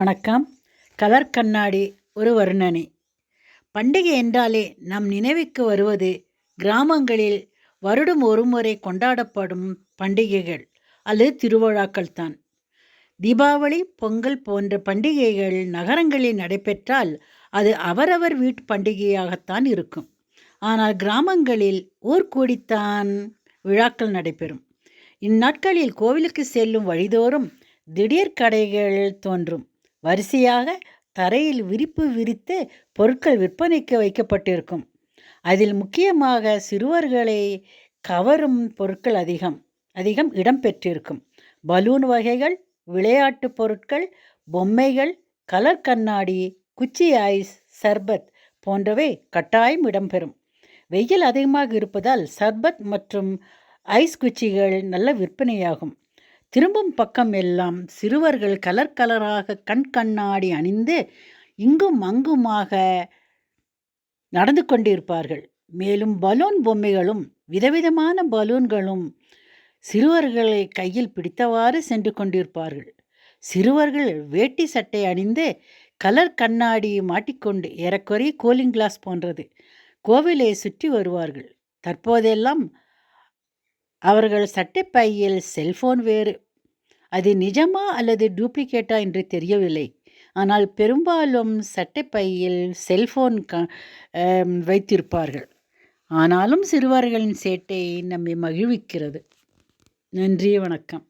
வணக்கம். கலர் கண்ணாடி ஒரு வர்ணனை. பண்டிகை என்றாலே நம் நினைவுக்கு வருவது கிராமங்களில் வருடம் ஒருமுறை கொண்டாடப்படும் பண்டிகைகள் அல்லது திருவிழாக்கள் தான். தீபாவளி, பொங்கல் போன்ற பண்டிகைகள் நகரங்களில் நடைபெற்றால் அது அவரவர் வீட்டு பண்டிகையாகத்தான் இருக்கும். ஆனால் கிராமங்களில் ஊர்கூடித்தான் விழாக்கள் நடைபெறும். இந்நாட்களில் கோவிலுக்கு செல்லும் வழிதோறும் திடீர் கடைகள் தோன்றும். வரிசையாக தரையில் விரிப்பு விரித்து பொருட்கள் விற்பனைக்கு வைக்கப்பட்டிருக்கும். அதில் முக்கியமாக சிறுவர்களை கவரும் பொருட்கள் அதிகம் இடம்பெற்றிருக்கும். பலூன் வகைகள், விளையாட்டு பொருட்கள், பொம்மைகள், கலர் கண்ணாடி, குச்சி ஐஸ், சர்பத் போன்றவை கட்டாயம் இடம்பெறும். வெயில் அதிகமாக இருப்பதால் சர்பத் மற்றும் ஐஸ் குச்சிகள் நல்ல விற்பனையாகும். திரும்பும் பக்கம் எல்லாம் சிறுவர்கள் கலர் கலராக கண்ணாடி அணிந்து இங்கும் அங்குமாக நடந்து கொண்டிருப்பார்கள். மேலும் பலூன் பொம்மைகளும் விதவிதமான பலூன்களும் சிறுவர்களை கையில் பிடித்தவாறு சென்று கொண்டிருப்பார்கள். சிறுவர்கள் வேட்டி சட்டை அணிந்து கலர் கண்ணாடி மாட்டிக்கொண்டு ஏறக்குறைய கூலிங் கிளாஸ் போன்றது கோவிலை சுற்றி வருவார்கள். தற்போதெல்லாம் அவர்கள் சட்டைப்பையில் செல்போன் வேறு. அது நிஜமா அல்லது டூப்ளிகேட்டா என்று தெரியவில்லை. ஆனால் பெரும்பாலும் சட்டைப்பையில் செல்போன் வைத்திருப்பார்கள். ஆனாலும் சிறுவர்களின் சேட்டை நம்மை மகிழ்விக்கிறது. நன்றி, வணக்கம்.